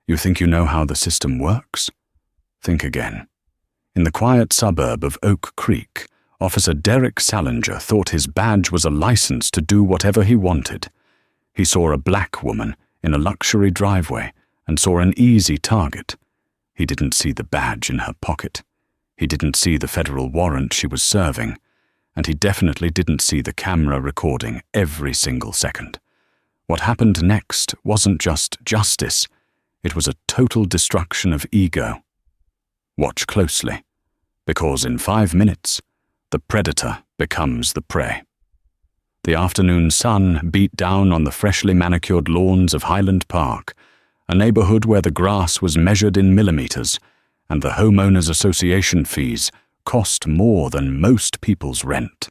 You think you know how the system works? Think again. In the quiet suburb of Oak Creek, Officer Derek Salinger thought his badge was a license to do whatever he wanted. He saw a black woman in a luxury driveway and saw an easy target. He didn't see the badge in her pocket. He didn't see the federal warrant she was serving. And he definitely didn't see the camera recording every single second. What happened next wasn't just justice. It was a total destruction of ego. Watch closely, because in 5 minutes, the predator becomes the prey. The afternoon sun beat down on the freshly manicured lawns of Highland Park, a neighborhood where the grass was measured in millimeters, and the homeowners association fees cost more than most people's rent.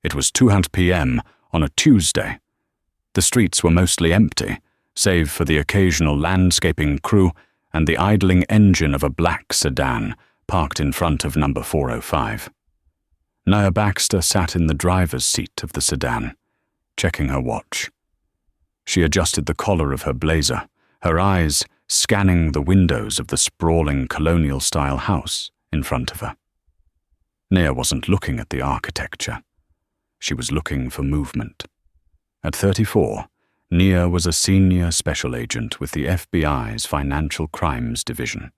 It was 2:00 p.m. on a Tuesday. The streets were mostly empty, save for the occasional landscaping crew and the idling engine of a black sedan parked in front of number 405. Nia Baxter sat in the driver's seat of the sedan, checking her watch. She adjusted the collar of her blazer, her eyes scanning the windows of the sprawling colonial-style house in front of her. Nia wasn't looking at the architecture. She was looking for movement. At 34, Nia was a senior special agent with the FBI's Financial Crimes Division.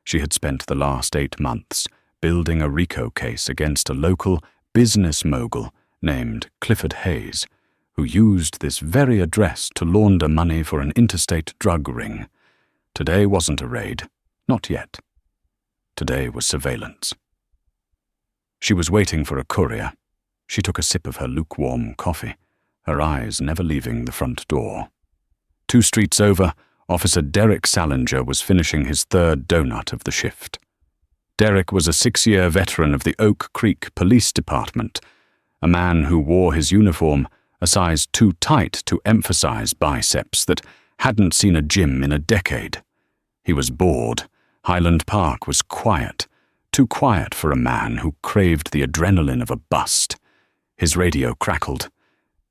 She had spent the last 8 months building a RICO case against a local business mogul named Clifford Hayes, who used this very address to launder money for an interstate drug ring. Today wasn't a raid. Not yet. Today was surveillance. She was waiting for a courier. She took a sip of her lukewarm coffee, her eyes never leaving the front door. 2 streets over, Officer Derek Salinger was finishing his 3rd donut of the shift. Derek was a 6-year veteran of the Oak Creek Police Department, a man who wore his uniform a size too tight to emphasize biceps that hadn't seen a gym in a decade. He was bored. Highland Park was quiet, too quiet for a man who craved the adrenaline of a bust. His radio crackled.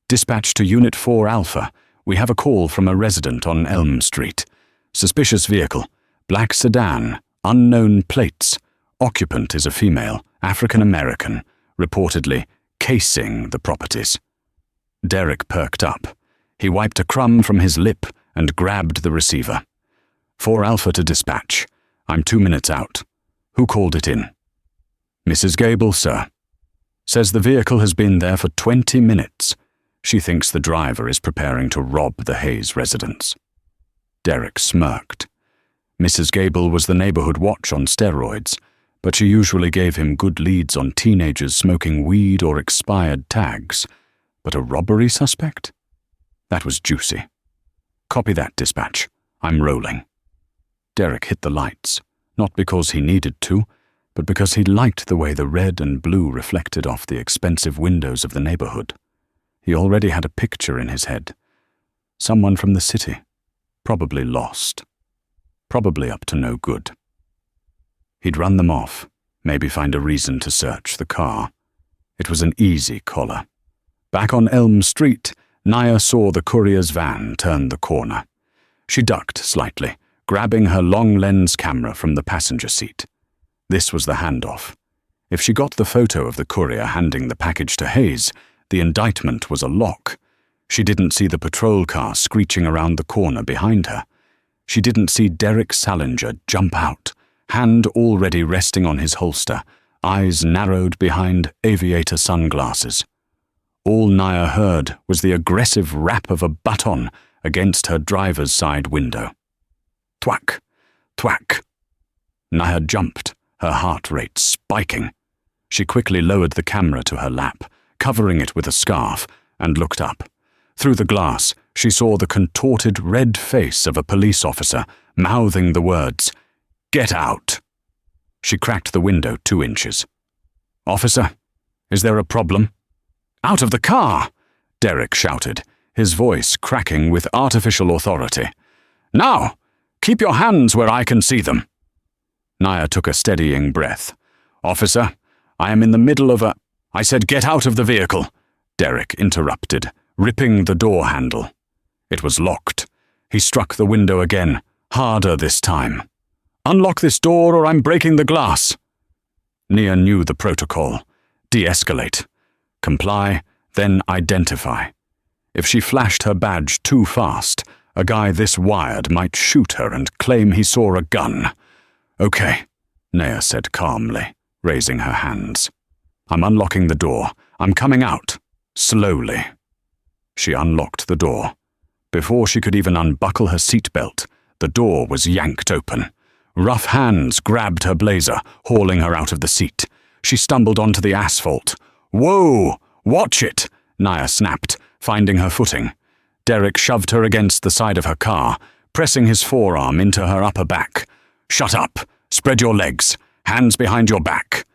"Dispatch to Unit 4 Alpha. We have a call from a resident on Elm Street. Suspicious vehicle. Black sedan. Unknown plates. Occupant is a female, African-American, reportedly casing the properties." Derek perked up. He wiped a crumb from his lip and grabbed the receiver. 4 Alpha to dispatch. I'm 2 minutes out. Who called it in? Mrs. Gable, sir. Says the vehicle has been there for 20 minutes. She thinks the driver is preparing to rob the Hayes residence. Derek smirked. Mrs. Gable was the neighborhood watch on steroids, but she usually gave him good leads on teenagers smoking weed or expired tags. But a robbery suspect? That was juicy. Copy that, dispatch. I'm rolling. Derek hit the lights, not because he needed to, but because he liked the way the red and blue reflected off the expensive windows of the neighborhood. He already had a picture in his head. Someone from the city, probably lost, probably up to no good. He'd run them off, maybe find a reason to search the car. It was an easy collar. Back on Elm Street, Nia saw the courier's van turn the corner. She ducked slightly, grabbing her long-lens camera from the passenger seat. This was the handoff. If she got the photo of the courier handing the package to Hayes, the indictment was a lock. She didn't see the patrol car screeching around the corner behind her. She didn't see Derek Salinger jump out, hand already resting on his holster, eyes narrowed behind aviator sunglasses. All Nia heard was the aggressive rap of a baton against her driver's side window. Thwack, thwack. Nia jumped, her heart rate spiking. She quickly lowered the camera to her lap, covering it with a scarf, and looked up. Through the glass, she saw the contorted red face of a police officer, mouthing the words, "Get out!" She cracked the window 2 inches. "Officer, is there a problem?" "Out of the car!" Derek shouted, his voice cracking with artificial authority. "Now! Keep your hands where I can see them!" Nia took a steadying breath. "Officer, I am in the middle of a—" "I said get out of the vehicle!" Derek interrupted, ripping the door handle. It was locked. He struck the window again, Harder this time. Unlock this door or I'm breaking the glass. Nia knew the protocol. De-escalate. Comply, then identify. If she flashed her badge too fast, a guy this wired might shoot her and claim he saw a gun. Okay, Nia said calmly, raising her hands. I'm unlocking the door. I'm coming out. Slowly. She unlocked the door. Before she could even unbuckle her seatbelt, the door was yanked open. Rough hands grabbed her blazer, hauling her out of the seat. She stumbled onto the asphalt. Whoa! Watch it! Nia snapped, finding her footing. Derek shoved her against the side of her car, pressing his forearm into her upper back. Shut up! Spread your legs. Hands behind your back.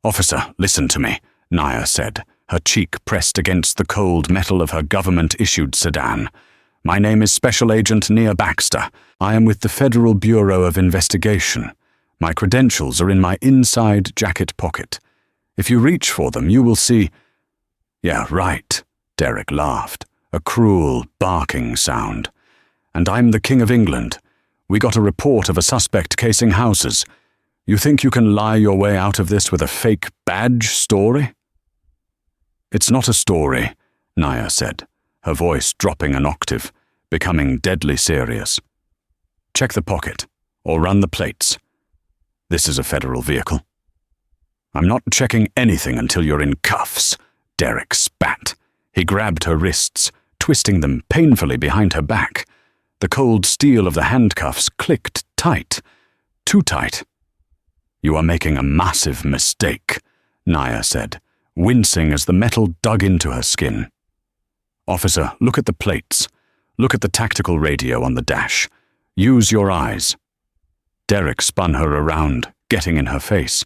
Officer, listen to me, Nia said, her cheek pressed against the cold metal of her government-issued sedan. My name is Special Agent Nia Baxter. I am with the Federal Bureau of Investigation. My credentials are in my inside jacket pocket. If you reach for them, you will see— Yeah, right, Derek laughed, a cruel, barking sound. And I'm the King of England. We got a report of a suspect casing houses. You think you can lie your way out of this with a fake badge story? It's not a story, Nia said, her voice dropping an octave, becoming deadly serious. Check the pocket, or run the plates. This is a federal vehicle. I'm not checking anything until you're in cuffs, Derek spat. He grabbed her wrists, twisting them painfully behind her back. The cold steel of the handcuffs clicked tight. Too tight. You are making a massive mistake, Nia said, wincing as the metal dug into her skin. Officer, look at the plates. Look at the tactical radio on the dash. Use your eyes. Derek spun her around, getting in her face.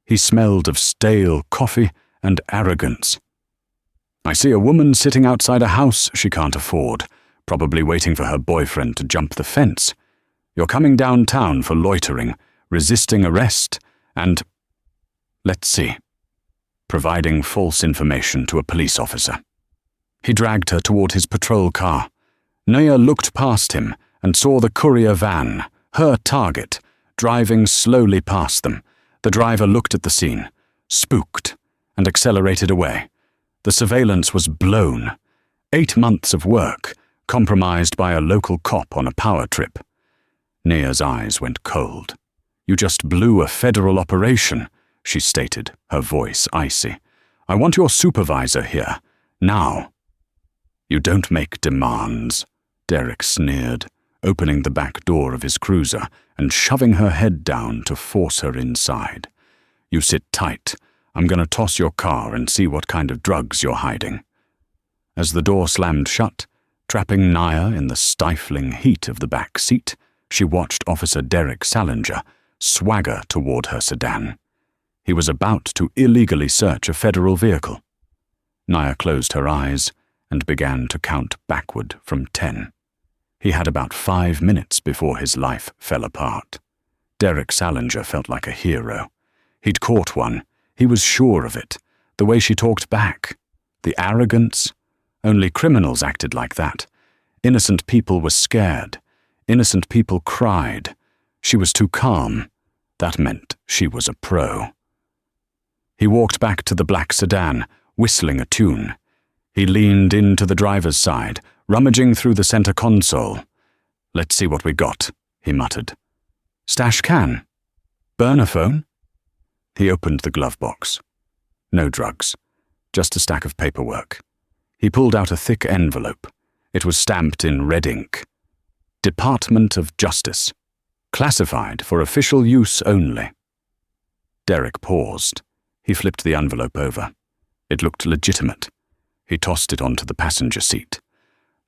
He smelled of stale coffee and arrogance. I see a woman sitting outside a house she can't afford, probably waiting for her boyfriend to jump the fence. You're coming downtown for loitering, resisting arrest, and— let's see— providing false information to a police officer. He dragged her toward his patrol car. Nia looked past him and saw the courier van, her target, driving slowly past them. The driver looked at the scene, spooked, and accelerated away. The surveillance was blown. 8 months of work, compromised by a local cop on a power trip. Nia's eyes went cold. You just blew a federal operation, she stated, her voice icy. I want your supervisor here, now. You don't make demands, Derek sneered, opening the back door of his cruiser and shoving her head down to force her inside. You sit tight. I'm going to toss your car and see what kind of drugs you're hiding. As the door slammed shut, trapping Nia in the stifling heat of the back seat, she watched Officer Derek Salinger swagger toward her sedan. He was about to illegally search a federal vehicle. Nia closed her eyes and began to count backward from 10. He had about 5 minutes before his life fell apart. Derek Salinger felt like a hero. He'd caught one. He was sure of it. The way she talked back. The arrogance. Only criminals acted like that. Innocent people were scared. Innocent people cried. She was too calm. That meant she was a pro. He walked back to the black sedan, whistling a tune. He leaned into the driver's side, rummaging through the center console. Let's see what we got, he muttered. Stash can. Burner phone? He opened the glove box. No drugs, just a stack of paperwork. He pulled out a thick envelope. It was stamped in red ink. Department of Justice. Classified for official use only. Derek paused. He flipped the envelope over. It looked legitimate. He tossed it onto the passenger seat.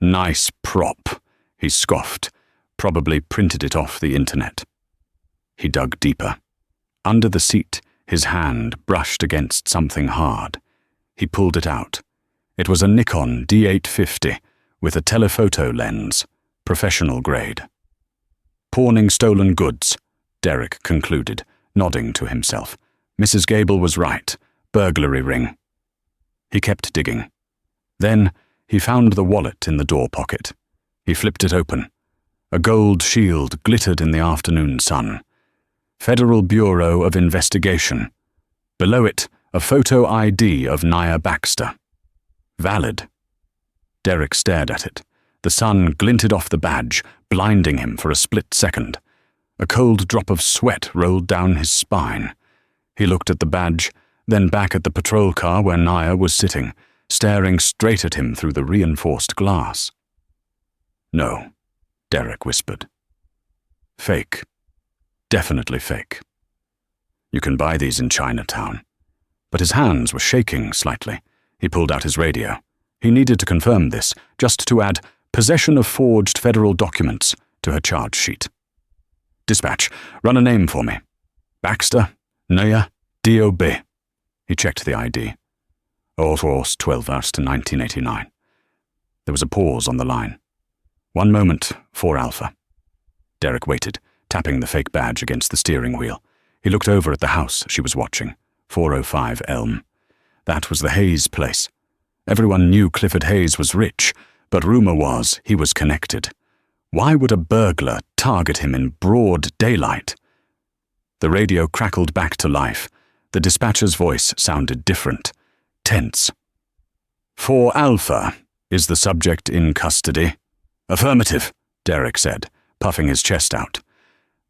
Nice prop, he scoffed. Probably printed it off the internet. He dug deeper. Under the seat, his hand brushed against something hard. He pulled it out. It was a Nikon D850 with a telephoto lens, professional grade. Pawning stolen goods, Derek concluded, nodding to himself. Mrs. Gable was right. Burglary ring. He kept digging. Then he found the wallet in the door pocket. He flipped it open. A gold shield glittered in the afternoon sun. Federal Bureau of Investigation. Below it, a photo ID of Nia Baxter. Valid. Derek stared at it. The sun glinted off the badge, blinding him for a split second. A cold drop of sweat rolled down his spine. He looked at the badge, then back at the patrol car where Nia was sitting, staring straight at him through the reinforced glass. No, Derek whispered. Fake. Definitely fake. You can buy these in Chinatown. But his hands were shaking slightly. He pulled out his radio. He needed to confirm this, just to add possession of forged federal documents to her charge sheet. Dispatch, run a name for me. Baxter, Nia, D.O.B. He checked the ID. All Force 12 hours to 1989. There was a pause on the line. 1 moment, 4 Alpha. Derek waited, tapping the fake badge against the steering wheel. He looked over at the house she was watching, 405 Elm. That was the Hayes place. Everyone knew Clifford Hayes was rich, but rumor was he was connected. Why would a burglar target him in broad daylight? The radio crackled back to life. The dispatcher's voice sounded different, tense. 4 Alpha, is the subject in custody? Affirmative, Derek said, puffing his chest out.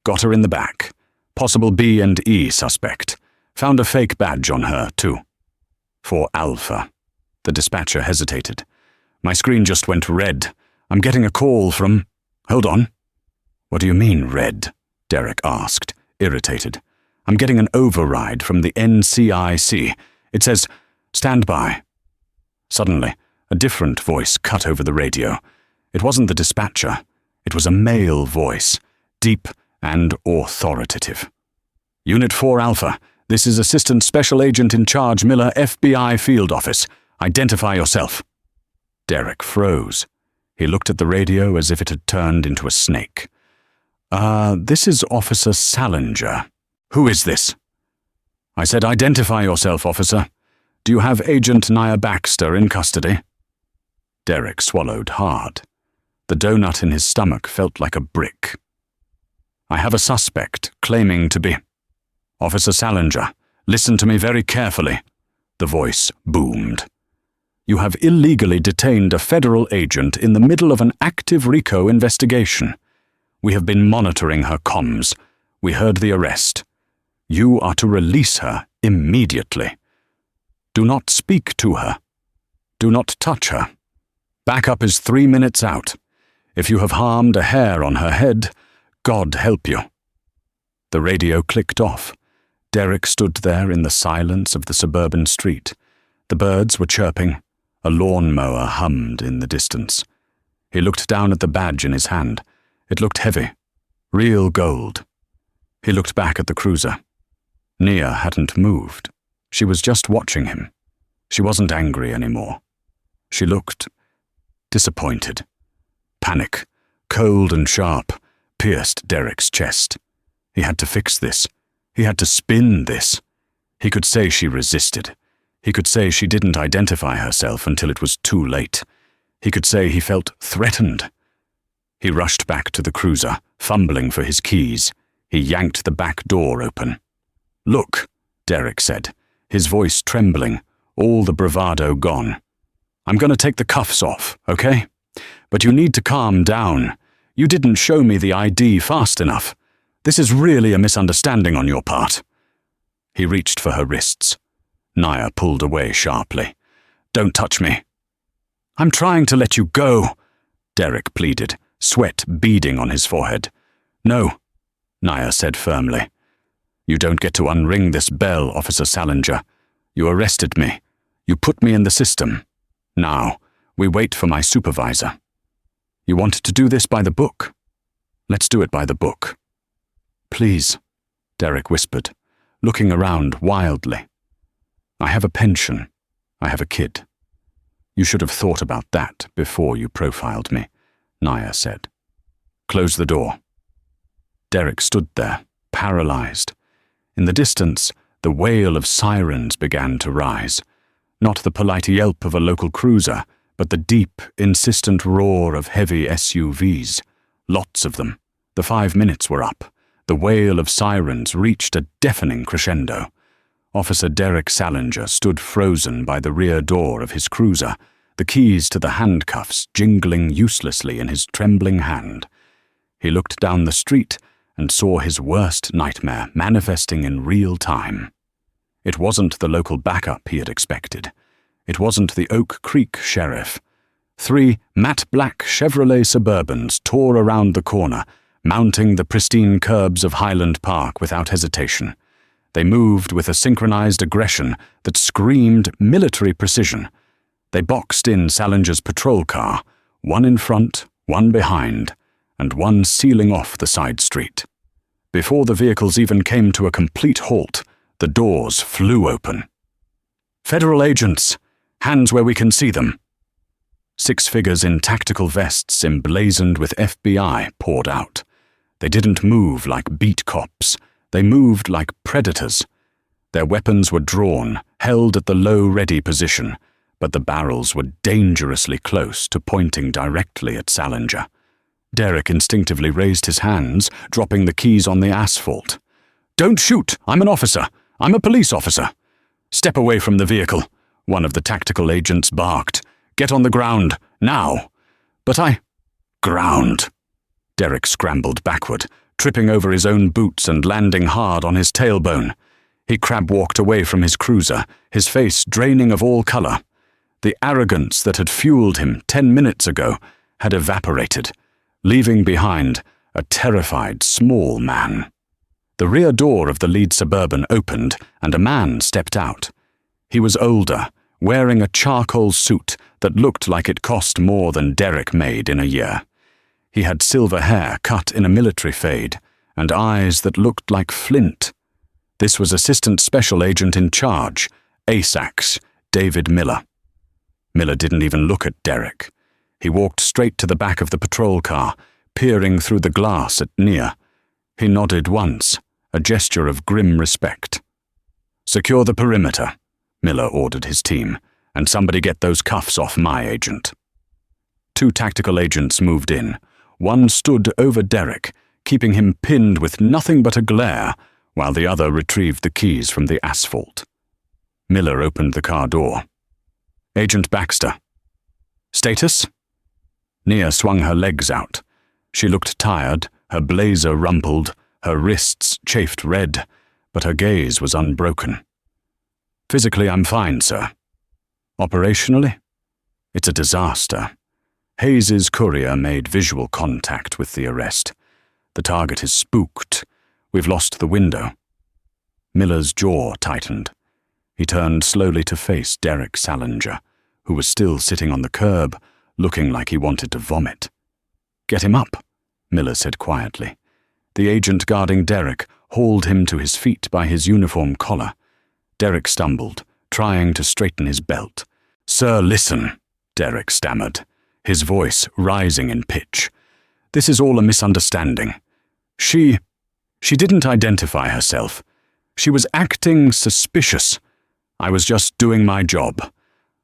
Got her in the back. Possible B and E suspect. Found a fake badge on her, too. 4 Alpha. The dispatcher hesitated. My screen just went red. I'm getting a call from... Hold on. What do you mean, red? Derek asked, irritated. I'm getting an override from the NCIC. It says, stand by. Suddenly, a different voice cut over the radio. It wasn't the dispatcher. It was a male voice, deep and authoritative. Unit 4 Alpha, this is Assistant Special Agent in Charge Miller, FBI Field Office. Identify yourself. Derek froze. He looked at the radio as if it had turned into a snake. This is Officer Salinger. Who is this? I said identify yourself, officer. Do you have Agent Nia Baxter in custody? Derek swallowed hard. The donut in his stomach felt like a brick. I have a suspect claiming to be... Officer Salinger, listen to me very carefully. The voice boomed. You have illegally detained a federal agent in the middle of an active RICO investigation. We have been monitoring her comms. We heard the arrest. You are to release her immediately. Do not speak to her. Do not touch her. Backup is 3 minutes out. If you have harmed a hair on her head, God help you. The radio clicked off. Derek stood there in the silence of the suburban street. The birds were chirping. A lawnmower hummed in the distance. He looked down at the badge in his hand. It looked heavy. Real gold. He looked back at the cruiser. Nia hadn't moved. She was just watching him. She wasn't angry anymore. She looked disappointed. Panic, cold and sharp, pierced Derek's chest. He had to fix this. He had to spin this. He could say she resisted. He could say she didn't identify herself until it was too late. He could say he felt threatened. He rushed back to the cruiser, fumbling for his keys. He yanked the back door open. Look, Derek said, his voice trembling, all the bravado gone. I'm going to take the cuffs off, okay? But you need to calm down. You didn't show me the ID fast enough. This is really a misunderstanding on your part. He reached for her wrists. Nia pulled away sharply. Don't touch me. I'm trying to let you go, Derek pleaded, sweat beading on his forehead. No, Nia said firmly. You don't get to unring this bell, Officer Salinger. You arrested me. You put me in the system. Now, we wait for my supervisor. You wanted to do this by the book. Let's do it by the book. Please, Derek whispered, looking around wildly. I have a pension. I have a kid. You should have thought about that before you profiled me, Nia said. Close the door. Derek stood there, paralyzed. In the distance, the wail of sirens began to rise. Not the polite yelp of a local cruiser, but the deep, insistent roar of heavy SUVs. Lots of them. The 5 minutes were up. The wail of sirens reached a deafening crescendo. Officer Derek Salinger stood frozen by the rear door of his cruiser, the keys to the handcuffs jingling uselessly in his trembling hand. He looked down the street and saw his worst nightmare manifesting in real time. It wasn't the local backup he had expected. It wasn't the Oak Creek sheriff. 3 matte black Chevrolet Suburbans tore around the corner, mounting the pristine curbs of Highland Park without hesitation. They moved with a synchronized aggression that screamed military precision. They boxed in Salinger's patrol car, one in front, one behind, and one sealing off the side street. Before the vehicles even came to a complete halt, the doors flew open. "Federal agents! Hands where we can see them!" 6 figures in tactical vests emblazoned with FBI poured out. They didn't move like beat cops. They moved like predators. Their weapons were drawn, held at the low ready position, but the barrels were dangerously close to pointing directly at Salinger. Derek instinctively raised his hands, dropping the keys on the asphalt. "Don't shoot! I'm an officer! I'm a police officer!" "Step away from the vehicle," one of the tactical agents barked. "Get on the ground, now!" "But I—" "Ground!" Derek scrambled backward, tripping over his own boots and landing hard on his tailbone. He crab-walked away from his cruiser, his face draining of all color. The arrogance that had fueled him 10 minutes ago had evaporated, leaving behind a terrified small man. The rear door of the lead Suburban opened and a man stepped out. He was older, wearing a charcoal suit that looked like it cost more than Derek made in a year. He had silver hair cut in a military fade and eyes that looked like flint. This was Assistant Special Agent in Charge, ASAC's David Miller. Miller didn't even look at Derek. He walked straight to the back of the patrol car, peering through the glass at Nia. He nodded once, a gesture of grim respect. "Secure the perimeter," Miller ordered his team, "and somebody get those cuffs off my agent." 2 tactical agents moved in. One stood over Derek, keeping him pinned with nothing but a glare, while the other retrieved the keys from the asphalt. Miller opened the car door. "Agent Baxter." "Status?" Nia swung her legs out. She looked tired, her blazer rumpled, her wrists chafed red, but her gaze was unbroken. "Physically, I'm fine, sir." "Operationally?" "It's a disaster. Hayes's courier made visual contact with the arrest. The target is spooked. We've lost the window." Miller's jaw tightened. He turned slowly to face Derek Salinger, who was still sitting on the curb, looking like he wanted to vomit. "Get him up," Miller said quietly. The agent guarding Derek hauled him to his feet by his uniform collar. Derek stumbled, trying to straighten his belt. "Sir, listen," Derek stammered, his voice rising in pitch. "This is all a misunderstanding. She didn't identify herself. She was acting suspicious. I was just doing my job.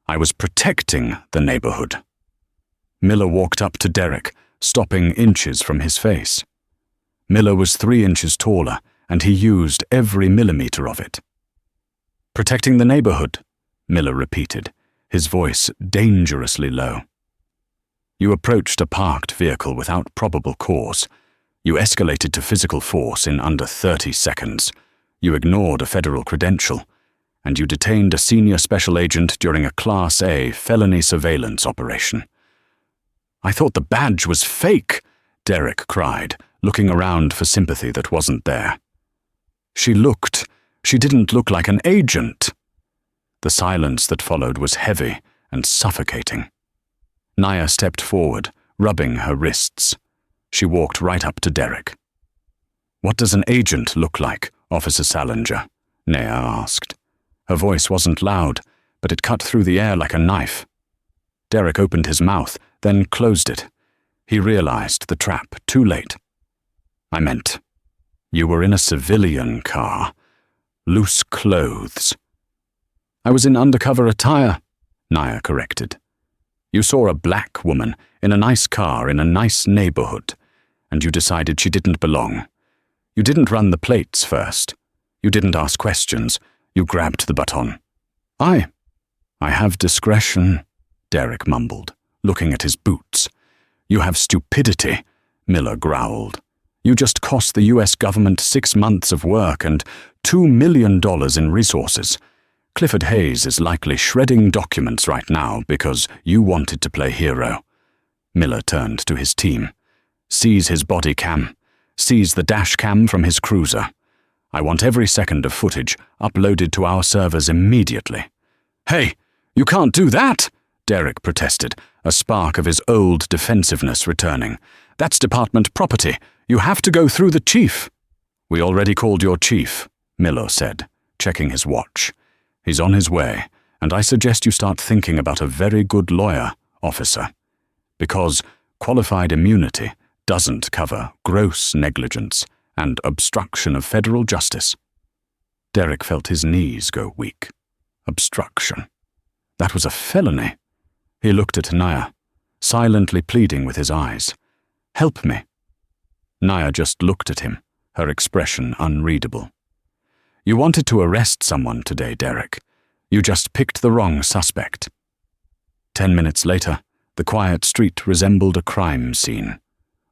I was protecting the neighborhood." Miller walked up to Derek, stopping inches from his face. Miller was 3 inches taller, and he used every millimeter of it. "Protecting the neighborhood," Miller repeated, his voice dangerously low. "You approached a parked vehicle without probable cause. You escalated to physical force in under 30 seconds. You ignored a federal credential, and you detained a senior special agent during a Class A felony surveillance operation." "I thought the badge was fake," Derek cried, looking around for sympathy that wasn't there. She didn't look like an agent." The silence that followed was heavy and suffocating. Nia stepped forward, rubbing her wrists. She walked right up to Derek. "What does an agent look like, Officer Salinger?" Nia asked. Her voice wasn't loud, but it cut through the air like a knife. Derek opened his mouth, then closed it. He realized the trap too late. "I meant, you were in a civilian car. Loose clothes." "I was in undercover attire," Nia corrected. "You saw a black woman in a nice car in a nice neighborhood. and you decided she didn't belong. You didn't run the plates first. You didn't ask questions. You grabbed the baton. I have discretion, Derek mumbled, looking at his boots. You have stupidity, Miller growled. You just cost the US government 6 months of work and $2 million in resources. Clifford Hayes is likely shredding documents right now because you wanted to play hero. Miller turned to his team. Seize his body cam. Seize the dash cam from his cruiser. I want every second of footage uploaded to our servers immediately. Hey, you can't do that, Derek protested, a spark of his old defensiveness returning. That's department property. You have to go through the chief. We already called your chief, Miller said, checking his watch. He's on his way, and I suggest you start thinking about a very good lawyer, officer. Because qualified immunity doesn't cover gross negligence and obstruction of federal justice. Derek felt his knees go weak. Obstruction. That was a felony. He looked at Naya, silently pleading with his eyes. Help me. Naya just looked at him, her expression unreadable. You wanted to arrest someone today, Derek. You just picked the wrong suspect. 10 minutes later, the quiet street resembled a crime scene.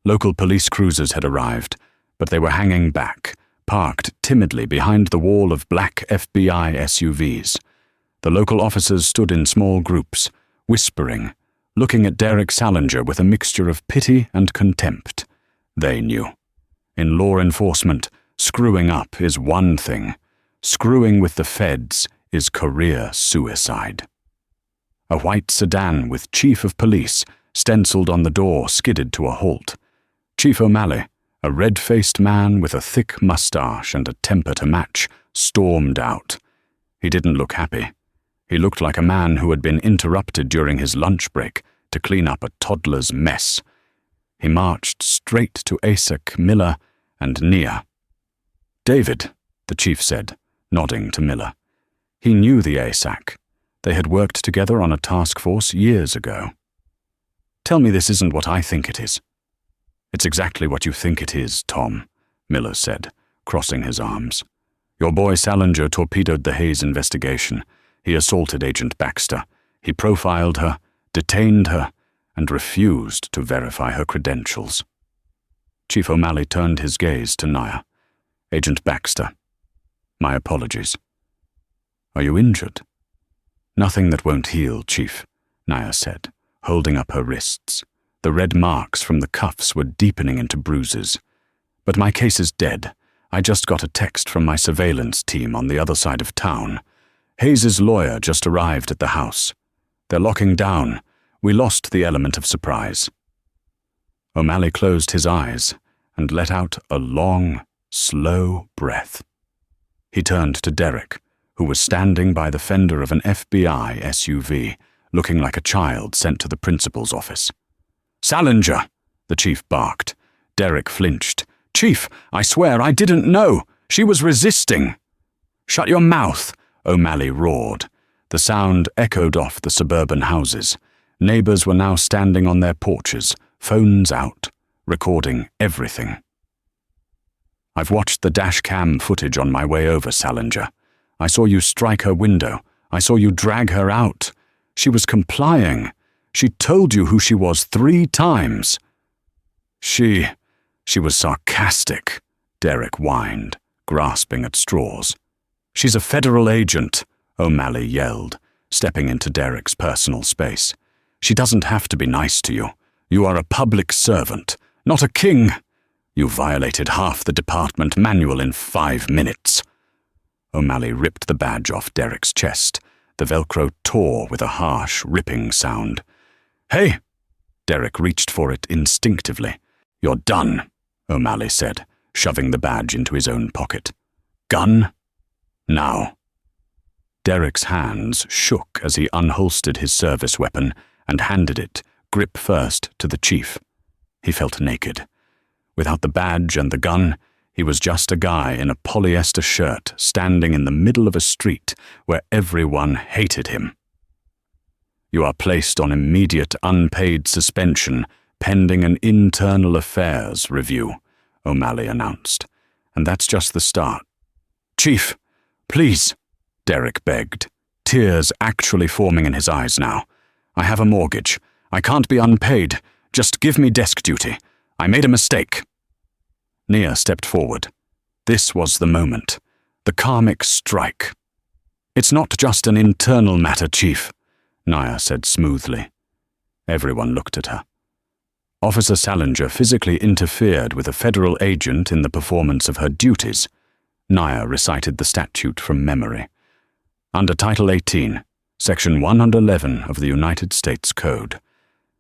Local police cruisers had arrived, but they were hanging back, parked timidly behind the wall of black FBI SUVs. The local officers stood in small groups, whispering, looking at Derek Salinger with a mixture of pity and contempt. They knew. In law enforcement, screwing up is one thing. Screwing with the feds is career suicide. A white sedan with Chief of Police stenciled on the door skidded to a halt. Chief O'Malley, a red-faced man with a thick mustache and a temper to match, stormed out. He didn't look happy. He looked like a man who had been interrupted during his lunch break to clean up a toddler's mess. He marched straight to Asek, Miller, and Nia. David, the chief said, nodding to Miller. He knew the ASAC. They had worked together on a task force years ago. Tell me this isn't what I think it is. It's exactly what you think it is, Tom, Miller said, crossing his arms. Your boy Salinger torpedoed the Hayes investigation. He assaulted Agent Baxter. He profiled her, detained her, and refused to verify her credentials. Chief O'Malley turned his gaze to Naya. Agent Baxter, my apologies. Are you injured? Nothing that won't heal, Chief, Naya said, holding up her wrists. The red marks from the cuffs were deepening into bruises. But my case is dead. I just got a text from my surveillance team on the other side of town. Hayes's lawyer just arrived at the house. They're locking down. We lost the element of surprise. O'Malley closed his eyes and let out a long, slow breath. He turned to Derek, who was standing by the fender of an FBI SUV, looking like a child sent to the principal's office. Salinger, the chief barked. Derek flinched. Chief, I swear I didn't know. She was resisting. Shut your mouth, O'Malley roared. The sound echoed off the suburban houses. Neighbors were now standing on their porches, phones out, recording everything. I've watched the dash cam footage on my way over, Salinger. I saw you strike her window. I saw you drag her out. She was complying. She told you who she was 3 times. She was sarcastic, Derek whined, grasping at straws. She's a federal agent, O'Malley yelled, stepping into Derek's personal space. She doesn't have to be nice to you. You are a public servant, not a king. You violated half the department manual in 5 minutes. O'Malley ripped the badge off Derek's chest. The Velcro tore with a harsh, ripping sound. Hey! Derek reached for it instinctively. You're done, O'Malley said, shoving the badge into his own pocket. Gun? Now. Derek's hands shook as he unholstered his service weapon and handed it, grip first, to the chief. He felt naked. Without the badge and the gun, he was just a guy in a polyester shirt standing in the middle of a street where everyone hated him. You are placed on immediate unpaid suspension pending an internal affairs review," O'Malley announced. "And that's just the start." "Chief, please," Derek begged, tears actually forming in his eyes now. "I have a mortgage. I can't be unpaid. Just give me desk duty. I made a mistake." Nia stepped forward. This was the moment. The karmic strike. "It's not just an internal matter, Chief," Nia said smoothly. Everyone looked at her. Officer Salinger physically interfered with a federal agent in the performance of her duties. Nia recited the statute from memory. Under Title 18, Section 111 of the United States Code.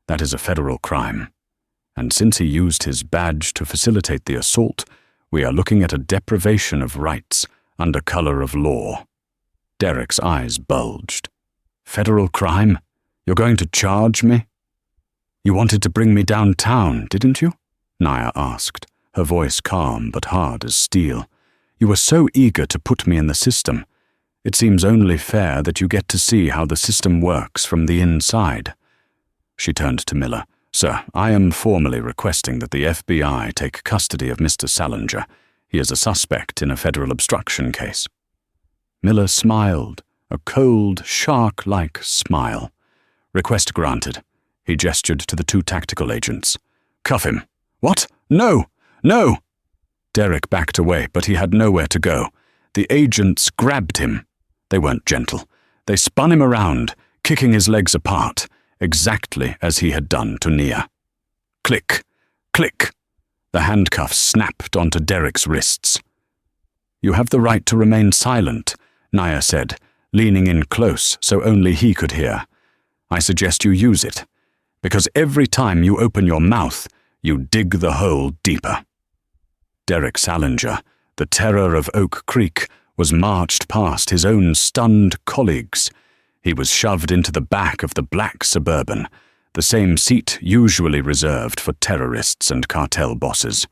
That is a federal crime. And since he used his badge to facilitate the assault, we are looking at a deprivation of rights under color of law. Derek's eyes bulged. "Federal crime? You're going to charge me?" "You wanted to bring me downtown, didn't you?" Nia asked, her voice calm but hard as steel. "You were so eager to put me in the system. It seems only fair that you get to see how the system works from the inside." She turned to Miller. "Sir, I am formally requesting that the FBI take custody of Mr. Salinger. He is a suspect in a federal obstruction case." Miller smiled, a cold, shark-like smile. "Request granted." He gestured to the two tactical agents. "Cuff him." "What? No! No!" Derek backed away, but he had nowhere to go. The agents grabbed him. They weren't gentle. They spun him around, kicking his legs apart, exactly as he had done to Nia. Click, click. The handcuffs snapped onto Derek's wrists. "You have the right to remain silent," Nia said, leaning in close so only he could hear. "I suggest you use it, because every time you open your mouth, you dig the hole deeper." Derek Salinger, the terror of Oak Creek, was marched past his own stunned colleagues. He was shoved into the back of the black Suburban, the same seat usually reserved for terrorists and cartel bosses.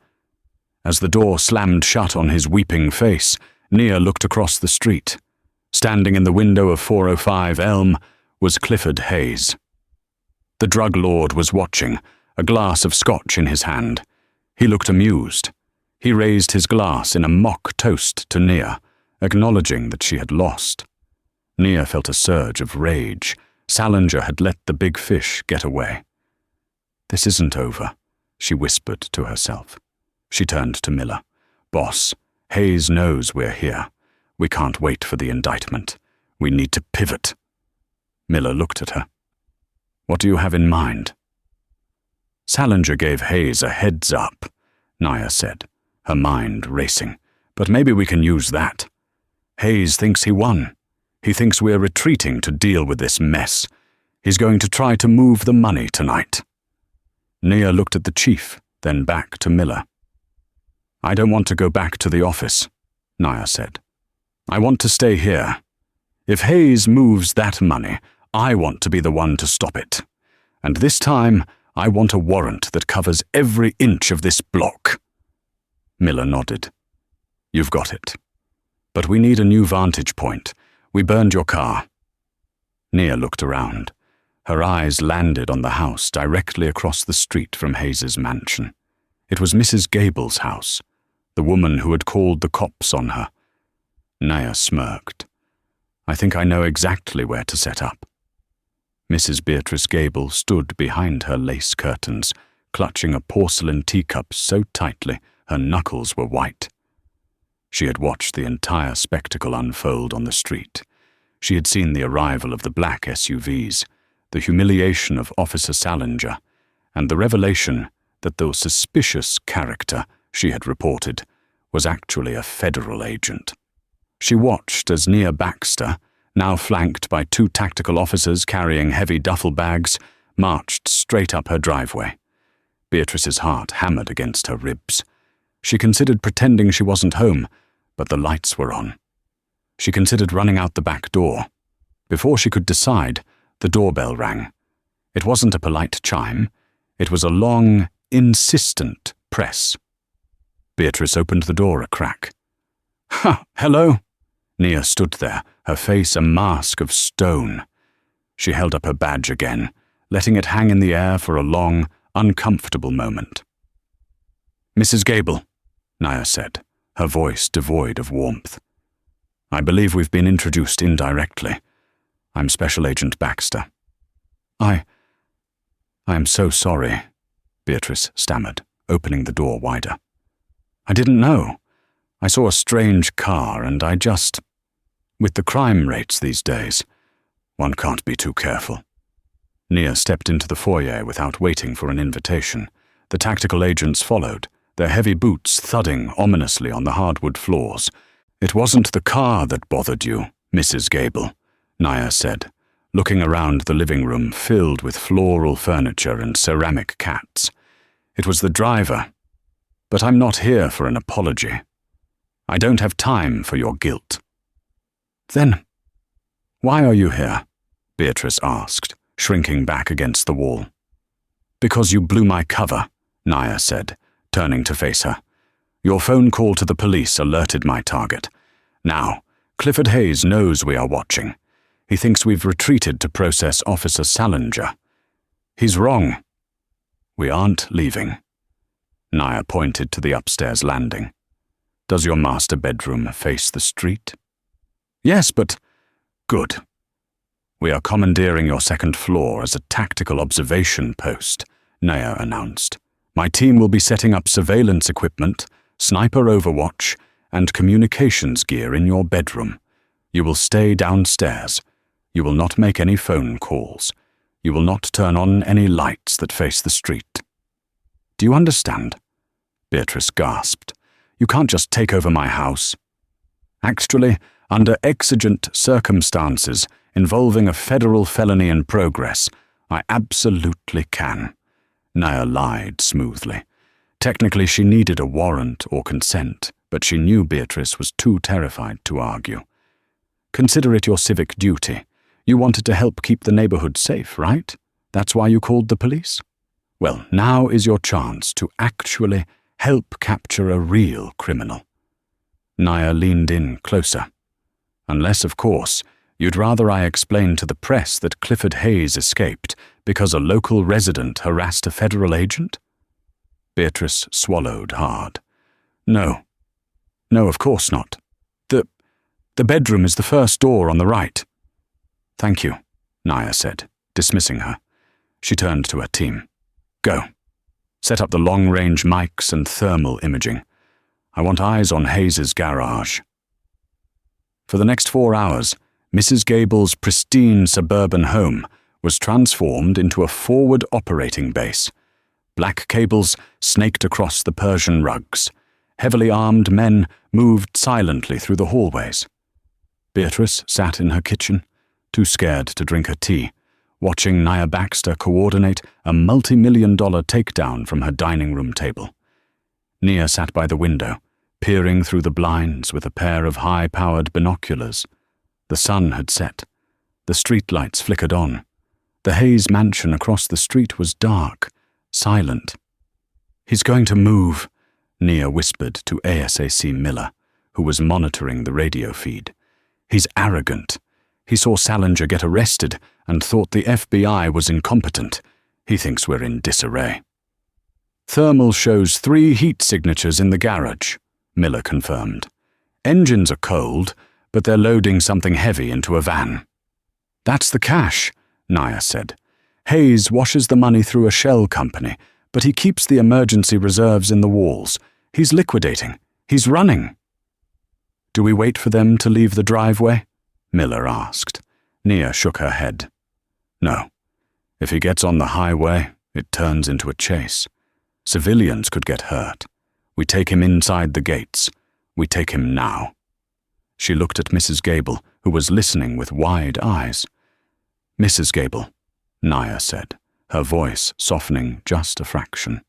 As the door slammed shut on his weeping face, Nia looked across the street. Standing in the window of 405 Elm was Clifford Hayes. The drug lord was watching, a glass of scotch in his hand. He looked amused. He raised his glass in a mock toast to Nia, acknowledging that she had lost. Nia felt a surge of rage. Salinger had let the big fish get away. "This isn't over," she whispered to herself. She turned to Miller. "Boss, Hayes knows we're here. We can't wait for the indictment. We need to pivot." Miller looked at her. "What do you have in mind?" "Salinger gave Hayes a heads up," Nia said, her mind racing. "But maybe we can use that. Hayes thinks he won. He thinks we're retreating to deal with this mess. He's going to try to move the money tonight." Nia looked at the chief, then back to Miller. "I don't want to go back to the office," Nia said. "I want to stay here. If Hayes moves that money, I want to be the one to stop it. And this time, I want a warrant that covers every inch of this block." Miller nodded. "You've got it. But we need a new vantage point. We burned your car." Nia looked around. Her eyes landed on the house directly across the street from Hayes's mansion. It was Mrs. Gable's house, the woman who had called the cops on her. Nia smirked. "I think I know exactly where to set up." Mrs. Beatrice Gable stood behind her lace curtains, clutching a porcelain teacup so tightly her knuckles were white. She had watched the entire spectacle unfold on the street. She had seen the arrival of the black SUVs, the humiliation of Officer Salinger, and the revelation that the suspicious character she had reported was actually a federal agent. She watched as Nia Baxter, now flanked by two tactical officers carrying heavy duffel bags, marched straight up her driveway. Beatrice's heart hammered against her ribs. She considered pretending she wasn't home, but the lights were on. She considered running out the back door. Before she could decide, the doorbell rang. It wasn't a polite chime. It was a long, insistent press. Beatrice opened the door a crack. "Ha, hello." Nia stood there, her face a mask of stone. She held up her badge again, letting it hang in the air for a long, uncomfortable moment. "Mrs. Gable," Naya said, her voice devoid of warmth. "I believe we've been introduced indirectly. I'm Special Agent Baxter." I am so sorry," Beatrice stammered, opening the door wider. "I didn't know. I saw a strange car and I just... With the crime rates these days, one can't be too careful." Nia stepped into the foyer without waiting for an invitation. The tactical agents followed, their heavy boots thudding ominously on the hardwood floors. "It wasn't the car that bothered you, Mrs. Gable," Naya said, looking around the living room filled with floral furniture and ceramic cats. "It was the driver. But I'm not here for an apology. I don't have time for your guilt." "Then, why are you here?" Beatrice asked, shrinking back against the wall. "Because you blew my cover," Naya said, turning to face her. "Your phone call to the police alerted my target. Now, Clifford Hayes knows we are watching. He thinks we've retreated to process Officer Salinger. He's wrong. We aren't leaving." Naya pointed to the upstairs landing. "Does your master bedroom face the street?" "Yes, but..." "Good. We are commandeering your second floor as a tactical observation post," Naya announced. "My team will be setting up surveillance equipment, sniper overwatch, and communications gear in your bedroom. You will stay downstairs. You will not make any phone calls. You will not turn on any lights that face the street." "Do you understand?" Beatrice gasped. "You can't just take over my house." "Actually, under exigent circumstances involving a federal felony in progress, I absolutely can," Naya lied smoothly. Technically, she needed a warrant or consent, but she knew Beatrice was too terrified to argue. "Consider it your civic duty. You wanted to help keep the neighborhood safe, right? That's why you called the police? Well, now is your chance to actually help capture a real criminal." Naya leaned in closer. "Unless, of course, you'd rather I explain to the press that Clifford Hayes escaped because a local resident harassed a federal agent?" Beatrice swallowed hard. No, of course not. The bedroom is the first door on the right." "Thank you," Naya said, dismissing her. She turned to her team. "Go. Set up the long-range mics and thermal imaging. I want eyes on Hayes's garage." For the next 4 hours, Mrs. Gable's pristine suburban home was transformed into a forward operating base. Black cables snaked across the Persian rugs. Heavily armed men moved silently through the hallways. Beatrice sat in her kitchen, too scared to drink her tea, watching Naya Baxter coordinate a multi-million-dollar takedown from her dining room table. Nia sat by the window, peering through the blinds with a pair of high-powered binoculars. The sun had set. The streetlights flickered on. The Hayes mansion across the street was dark, silent. "He's going to move," Nia whispered to ASAC Miller, who was monitoring the radio feed. "He's arrogant. He saw Salinger get arrested and thought the FBI was incompetent. He thinks we're in disarray." "Thermal shows 3 heat signatures in the garage," Miller confirmed. "Engines are cold, but they're loading something heavy into a van." "That's the cash," Naya said. "Hayes washes the money through a shell company, but he keeps the emergency reserves in the walls. He's liquidating. He's running." "Do we wait for them to leave the driveway?" Miller asked. Nia shook her head. "No. If he gets on the highway, it turns into a chase. Civilians could get hurt. We take him inside the gates. We take him now." She looked at Mrs. Gable, who was listening with wide eyes. "Mrs. Gable," Naya said, her voice softening just a fraction.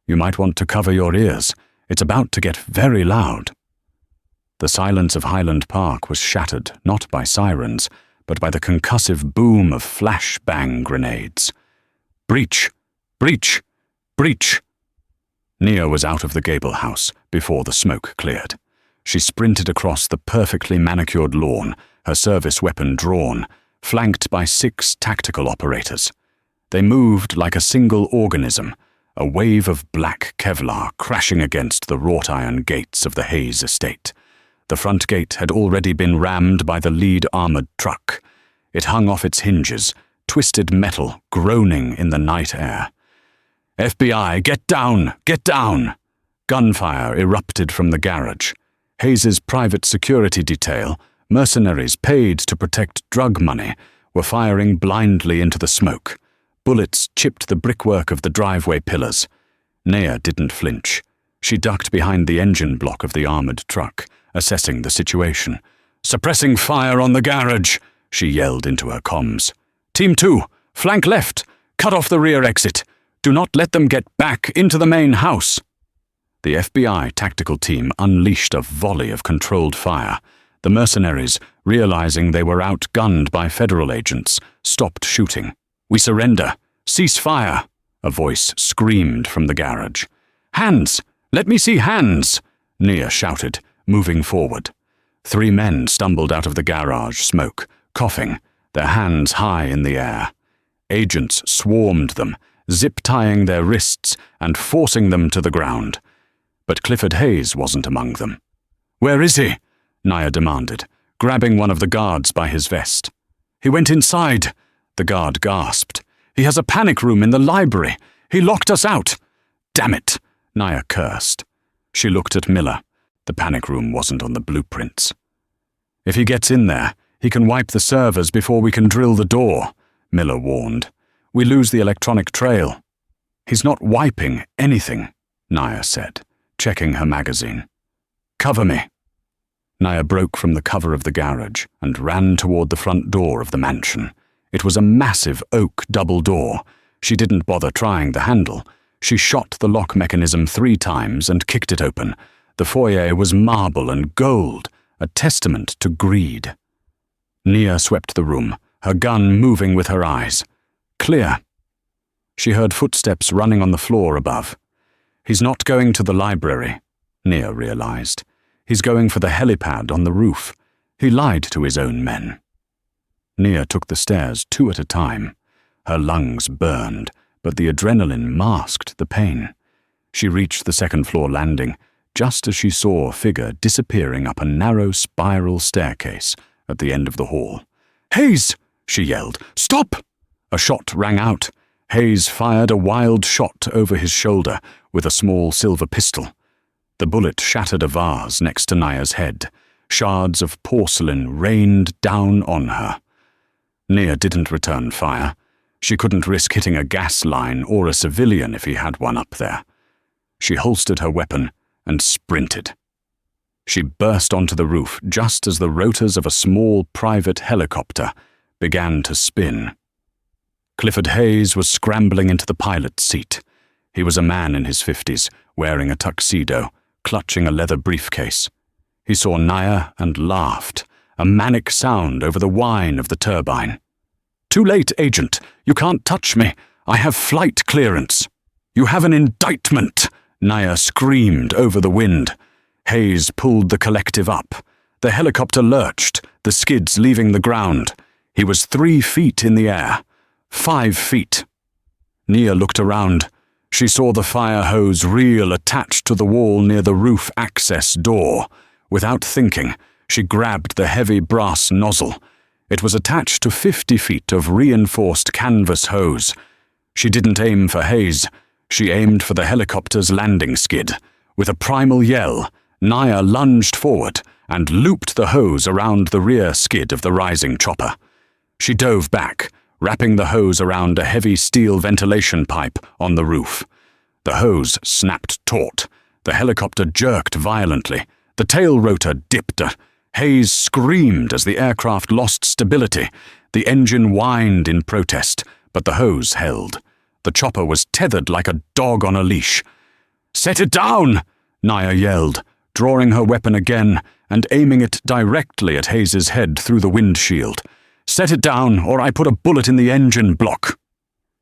"You might want to cover your ears. It's about to get very loud." The silence of Highland Park was shattered not by sirens, but by the concussive boom of flashbang grenades. "Breach! Breach! Breach!" Nia was out of the Gable house before the smoke cleared. She sprinted across the perfectly manicured lawn, her service weapon drawn, flanked by 6 tactical operators. They moved like a single organism, a wave of black Kevlar crashing against the wrought iron gates of the Hayes estate. The front gate had already been rammed by the lead armored truck. It hung off its hinges, twisted metal groaning in the night air. "FBI, get down! Get down!" Gunfire erupted from the garage. Hayes's private security detail, mercenaries paid to protect drug money, were firing blindly into the smoke. Bullets chipped the brickwork of the driveway pillars. Naya didn't flinch. She ducked behind the engine block of the armored truck, assessing the situation. "Suppressing fire on the garage," she yelled into her comms. "Team 2, flank left. Cut off the rear exit. Do not let them get back into the main house." The FBI tactical team unleashed a volley of controlled fire. The mercenaries, realizing they were outgunned by federal agents, stopped shooting. "We surrender. Cease fire," a voice screamed from the garage. "Hands! Let me see hands!" Nia shouted, moving forward. 3 men stumbled out of the garage smoke, coughing, their hands high in the air. Agents swarmed them, zip-tying their wrists and forcing them to the ground. But Clifford Hayes wasn't among them. "Where is he?" Nia demanded, grabbing one of the guards by his vest. "He went inside," the guard gasped. "He has a panic room in the library. He locked us out." "Damn it," Nia cursed. She looked at Miller. The panic room wasn't on the blueprints. "If he gets in there, he can wipe the servers before we can drill the door," Miller warned. "We lose the electronic trail." "He's not wiping anything," Nia said, checking her magazine. "Cover me." Nia broke from the cover of the garage and ran toward the front door of the mansion. It was a massive oak double door. She didn't bother trying the handle. She shot the lock mechanism 3 times and kicked it open. The foyer was marble and gold, a testament to greed. Nia swept the room, her gun moving with her eyes. Clear. She heard footsteps running on the floor above. "He's not going to the library," Nia realized. "He's going for the helipad on the roof. He lied to his own men." Nia took the stairs 2 at a time. Her lungs burned, but the adrenaline masked the pain. She reached the second-floor landing, just as she saw a figure disappearing up a narrow spiral staircase at the end of the hall. "Hayes!" she yelled. "Stop!" A shot rang out. Hayes fired a wild shot over his shoulder with a small silver pistol. The bullet shattered a vase next to Nia's head. Shards of porcelain rained down on her. Nia didn't return fire. She couldn't risk hitting a gas line or a civilian if he had one up there. She holstered her weapon and sprinted. She burst onto the roof just as the rotors of a small private helicopter began to spin. Clifford Hayes was scrambling into the pilot's seat. He was a man in his 50s, wearing a tuxedo, clutching a leather briefcase. He saw Nia and laughed, a manic sound over the whine of the turbine. "Too late, Agent. You can't touch me. I have flight clearance." "You have an indictment," Nia screamed over the wind. Hayes pulled the collective up. The helicopter lurched, the skids leaving the ground. He was 3 feet in the air. 5 feet. Nia looked around. She saw the fire hose reel attached to the wall near the roof access door. Without thinking, she grabbed the heavy brass nozzle. It was attached to 50 feet of reinforced canvas hose. She didn't aim for Hayes. She aimed for the helicopter's landing skid. With a primal yell, Nia lunged forward and looped the hose around the rear skid of the rising chopper. She dove back, wrapping the hose around a heavy steel ventilation pipe on the roof. The hose snapped taut. The helicopter jerked violently. The tail rotor dipped. Hayes screamed as the aircraft lost stability. The engine whined in protest, but the hose held. The chopper was tethered like a dog on a leash. "Set it down!" Nia yelled, drawing her weapon again and aiming it directly at Hayes's head through the windshield. "Set it down, or I put a bullet in the engine block."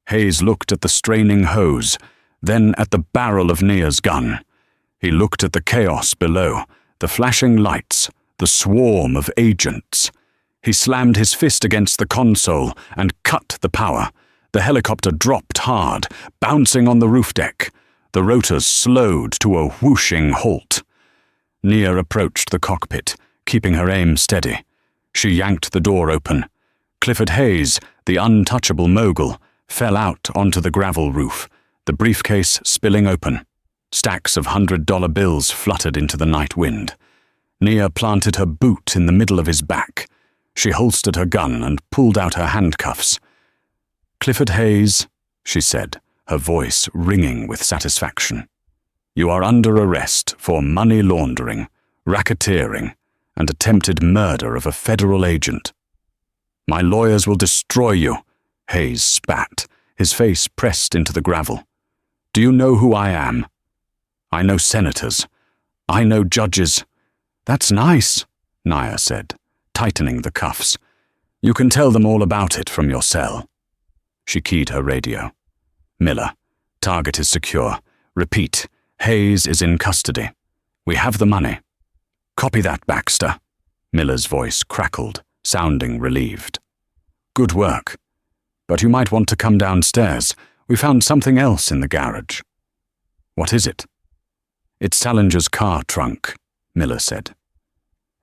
Hayes looked at the straining hose, then at the barrel of Nia's gun. He looked at the chaos below, the flashing lights, the swarm of agents. He slammed his fist against the console and cut the power. The helicopter dropped hard, bouncing on the roof deck. The rotors slowed to a whooshing halt. Nia approached the cockpit, keeping her aim steady. She yanked the door open. Clifford Hayes, the untouchable mogul, fell out onto the gravel roof, the briefcase spilling open. Stacks of $100 bills fluttered into the night wind. Nia planted her boot in the middle of his back. She holstered her gun and pulled out her handcuffs. "Clifford Hayes," she said, her voice ringing with satisfaction. "You are under arrest for money laundering, racketeering, and attempted murder of a federal agent." "My lawyers will destroy you," Hayes spat, his face pressed into the gravel. "Do you know who I am?" "I know senators. I know judges." "That's nice," Nia said, tightening the cuffs. "You can tell them all about it from your cell." She keyed her radio. "Miller, target is secure. Repeat, Hayes is in custody. We have the money." "Copy that, Baxter." Miller's voice crackled, sounding relieved. "Good work. But you might want to come downstairs. We found something else in the garage." "What is it?" "It's Salinger's car trunk," Miller said.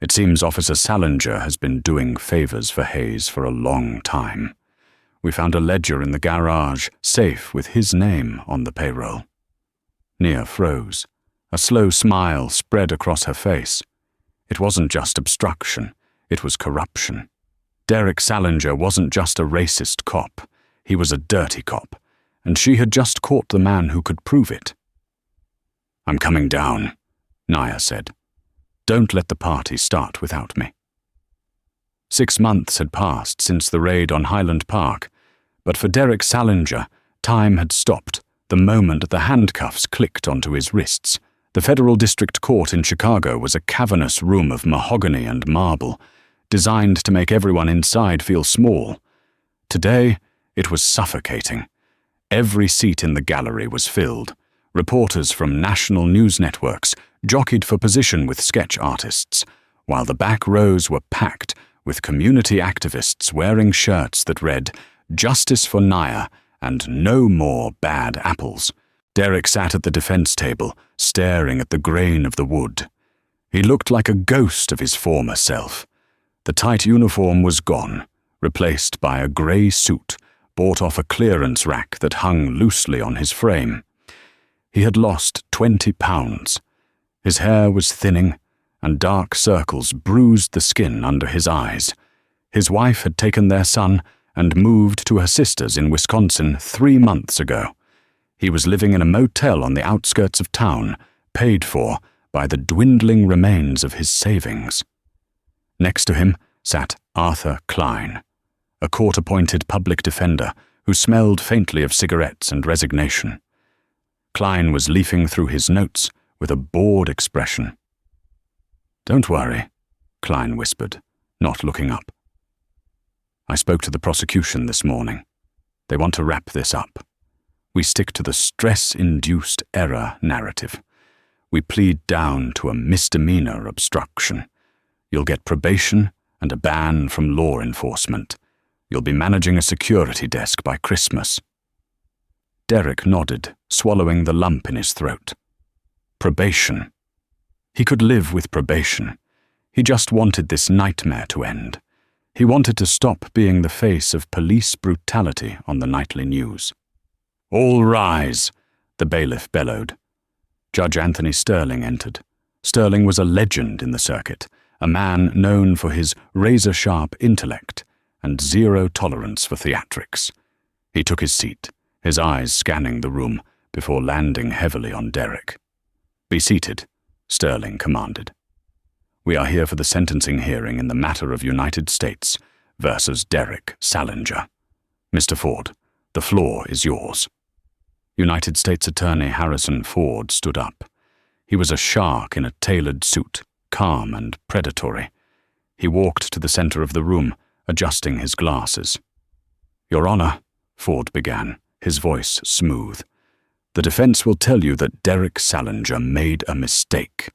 "It seems Officer Salinger has been doing favors for Hayes for a long time. We found a ledger in the garage safe with his name on the payroll." Nia froze. A slow smile spread across her face. It wasn't just obstruction, it was corruption. Derek Salinger wasn't just a racist cop, he was a dirty cop, and she had just caught the man who could prove it. "I'm coming down," Nia said. "Don't let the party start without me." 6 months had passed since the raid on Highland Park, but for Derek Salinger, time had stopped the moment the handcuffs clicked onto his wrists. The federal district court in Chicago was a cavernous room of mahogany and marble, designed to make everyone inside feel small. Today, it was suffocating. Every seat in the gallery was filled. Reporters from national news networks jockeyed for position with sketch artists, while the back rows were packed with community activists wearing shirts that read, "Justice for Nia" and "No more bad apples." Derek sat at the defense table, staring at the grain of the wood. He looked like a ghost of his former self. The tight uniform was gone, replaced by a grey suit bought off a clearance rack that hung loosely on his frame. He had lost 20 pounds. His hair was thinning, and dark circles bruised the skin under his eyes. His wife had taken their son and moved to her sister's in Wisconsin 3 months ago. He was living in a motel on the outskirts of town, paid for by the dwindling remains of his savings. Next to him sat Arthur Klein, a court-appointed public defender who smelled faintly of cigarettes and resignation. Klein was leafing through his notes with a bored expression. "Don't worry," Klein whispered, not looking up. "I spoke to the prosecution this morning. They want to wrap this up. We stick to the stress-induced error narrative. We plead down to a misdemeanor obstruction. You'll get probation and a ban from law enforcement. You'll be managing a security desk by Christmas." Derek nodded, swallowing the lump in his throat. Probation. He could live with probation. He just wanted this nightmare to end. He wanted to stop being the face of police brutality on the nightly news. "All rise," the bailiff bellowed. Judge Anthony Sterling entered. Sterling was a legend in the circuit, a man known for his razor-sharp intellect and zero tolerance for theatrics. He took his seat, his eyes scanning the room before landing heavily on Derek. "Be seated," Sterling commanded. "We are here for the sentencing hearing in the matter of United States versus Derek Salinger. Mr. Ford, the floor is yours." United States Attorney Harrison Ford stood up. He was a shark in a tailored suit, calm and predatory. He walked to the center of the room, adjusting his glasses. "Your Honor," Ford began, his voice smooth, "the defense will tell you that Derek Salinger made a mistake.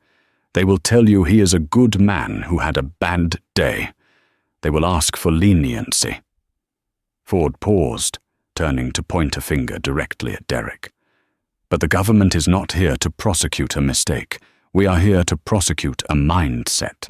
They will tell you he is a good man who had a bad day. They will ask for leniency." Ford paused, turning to point a finger directly at Derek. "But the government is not here to prosecute a mistake. We are here to prosecute a mindset."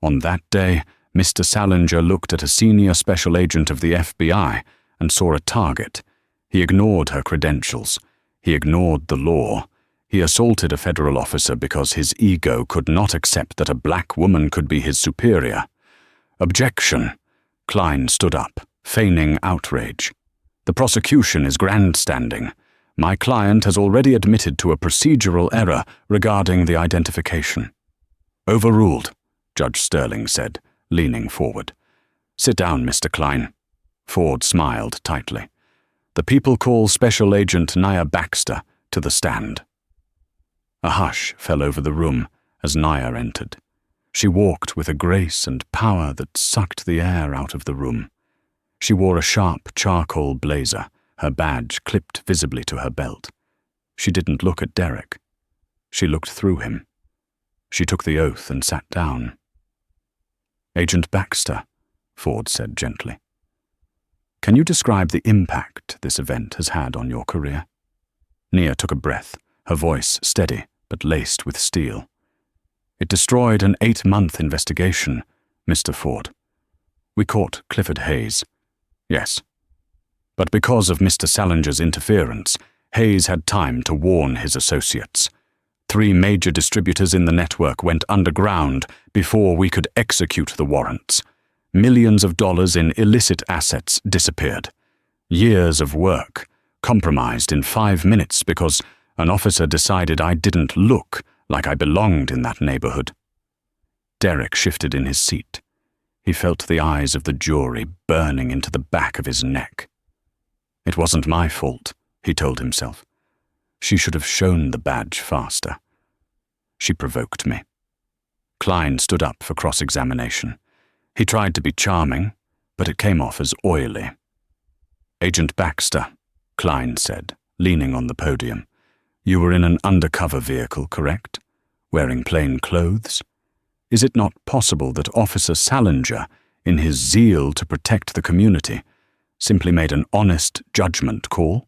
On that day, Mr. Salinger looked at a senior special agent of the FBI and saw a target. He ignored her credentials. He ignored the law. He assaulted a federal officer because his ego could not accept that a black woman could be his superior. "Objection!" Klein stood up, feigning outrage. "The prosecution is grandstanding. My client has already admitted to a procedural error regarding the identification." "Overruled," Judge Sterling said, leaning forward. "Sit down, Mr. Klein." Ford smiled tightly. "The people call Special Agent Nia Baxter to the stand." A hush fell over the room as Nia entered. She walked with a grace and power that sucked the air out of the room. She wore a sharp charcoal blazer, her badge clipped visibly to her belt. She didn't look at Derek. She looked through him. She took the oath and sat down. "Agent Baxter," Ford said gently, "can you describe the impact this event has had on your career?" Nia took a breath, her voice steady but laced with steel. "It destroyed an 8-month investigation, Mr. Ford. We caught Clifford Hayes. Yes. But because of Mr. Salinger's interference, Hayes had time to warn his associates. 3 major distributors in the network went underground before we could execute the warrants. Millions of dollars in illicit assets disappeared. Years of work compromised in 5 minutes because an officer decided I didn't look like I belonged in that neighborhood." Derek shifted in his seat. He felt the eyes of the jury burning into the back of his neck. "It wasn't my fault," he told himself. "She should have shown the badge faster. She provoked me." Klein stood up for cross-examination. He tried to be charming, but it came off as oily. "Agent Baxter," Klein said, leaning on the podium, "you were in an undercover vehicle, correct? Wearing plain clothes? Is it not possible that Officer Salinger, in his zeal to protect the community, simply made an honest judgment call?"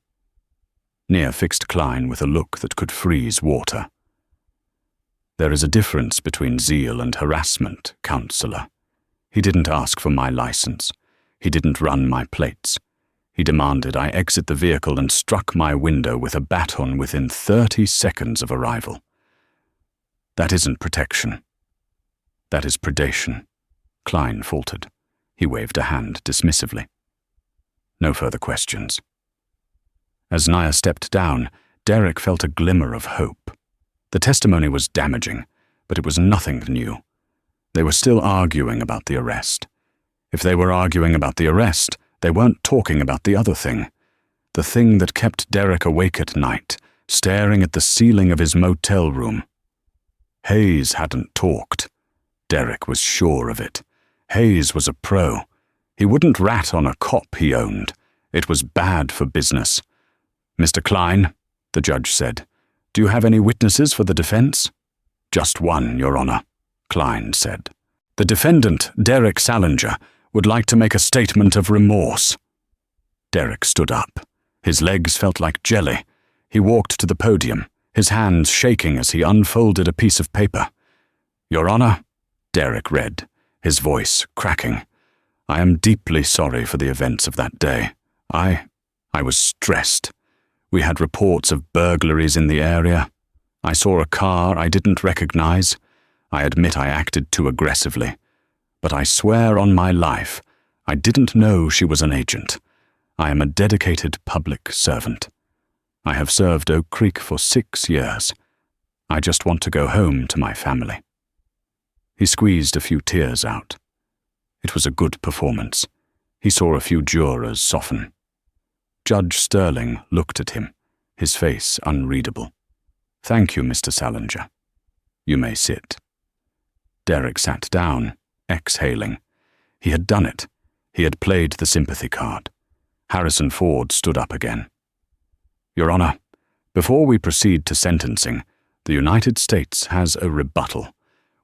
Nia fixed Klein with a look that could freeze water. "There is a difference between zeal and harassment, Counselor. He didn't ask for my license. He didn't run my plates. He demanded I exit the vehicle and struck my window with a baton within 30 seconds of arrival. That isn't protection. That is predation," Klein faltered. He waved a hand dismissively. "No further questions." As Nia stepped down, Derek felt a glimmer of hope. The testimony was damaging, but it was nothing new. They were still arguing about the arrest. If they were arguing about the arrest, they weren't talking about the other thing. The thing that kept Derek awake at night, staring at the ceiling of his motel room. Hayes hadn't talked. Derek was sure of it. Hayes was a pro. He wouldn't rat on a cop he owned. It was bad for business. "Mr. Klein," the judge said, "do you have any witnesses for the defense?" "Just one, Your Honor," Klein said. "The defendant, Derek Salinger, would like to make a statement of remorse." Derek stood up. His legs felt like jelly. He walked to the podium, his hands shaking as he unfolded a piece of paper. "Your Honor," Derek read, his voice cracking, "I am deeply sorry for the events of that day. I was stressed. We had reports of burglaries in the area. I saw a car I didn't recognize. I admit I acted too aggressively. But I swear on my life, I didn't know she was an agent. I am a dedicated public servant. I have served Oak Creek for 6 years. I just want to go home to my family." He squeezed a few tears out. It was a good performance. He saw a few jurors soften. Judge Sterling looked at him, his face unreadable. "Thank you, Mr. Salinger. You may sit." Derek sat down, exhaling. He had done it. He had played the sympathy card. Harrison Ford stood up again. "Your Honor, before we proceed to sentencing, the United States has a rebuttal.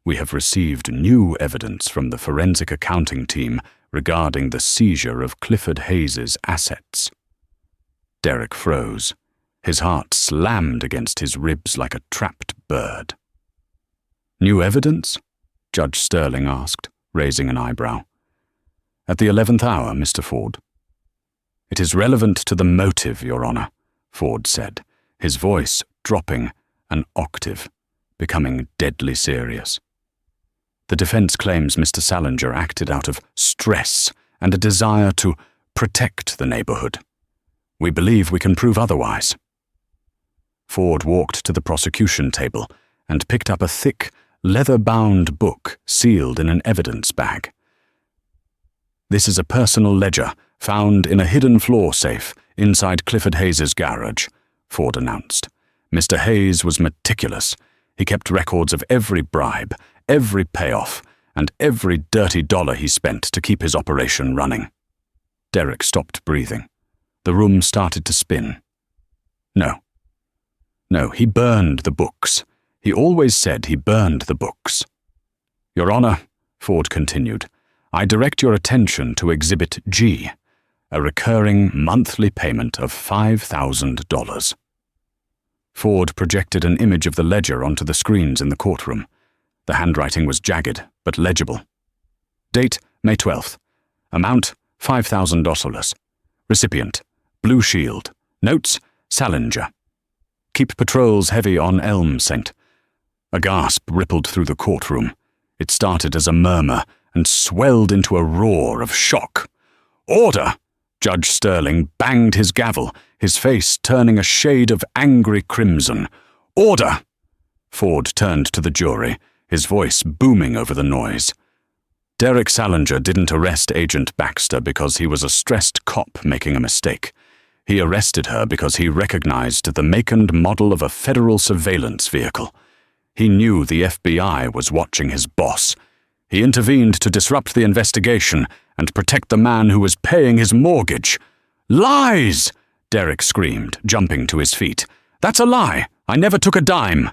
We have received new evidence from the forensic accounting team regarding the seizure of Clifford Hayes's assets. Derek froze. His heart slammed against his ribs like a trapped bird. "New evidence?" Judge Sterling asked, raising an eyebrow. "At the 11th hour, Mr. Ford." "It is relevant to the motive, Your Honor," Ford said, his voice dropping an octave, becoming deadly serious. "The defense claims Mr. Salinger acted out of stress and a desire to protect the neighborhood. We believe we can prove otherwise." Ford walked to the prosecution table and picked up a thick, leather-bound book sealed in an evidence bag. "This is a personal ledger found in a hidden floor safe inside Clifford Hayes's garage," Ford announced. "Mr. Hayes was meticulous. He kept records of every bribe, every payoff, and every dirty dollar he spent to keep his operation running." Derek stopped breathing. The room started to spin. No, he burned the books. He always said he burned the books. "Your Honor," Ford continued, "I direct your attention to Exhibit G, a recurring monthly payment of $5,000. Ford projected an image of the ledger onto the screens in the courtroom. The handwriting was jagged, but legible. Date, May 12th. Amount, $5,000. Recipient, Blue Shield. Notes, Salinger. Keep patrols heavy on Elm St. A gasp rippled through the courtroom. It started as a murmur and swelled into a roar of shock. "Order!" Judge Sterling banged his gavel, his face turning a shade of angry crimson. "Order!" Ford turned to the jury, his voice booming over the noise. Derek Salinger didn't arrest Agent Baxter because he was a stressed cop making a mistake. He arrested her because he recognized the make and model of a federal surveillance vehicle. He knew the FBI was watching his boss. He intervened to disrupt the investigation and protect the man who was paying his mortgage. "Lies!" Derek screamed, jumping to his feet. "That's a lie! I never took a dime!"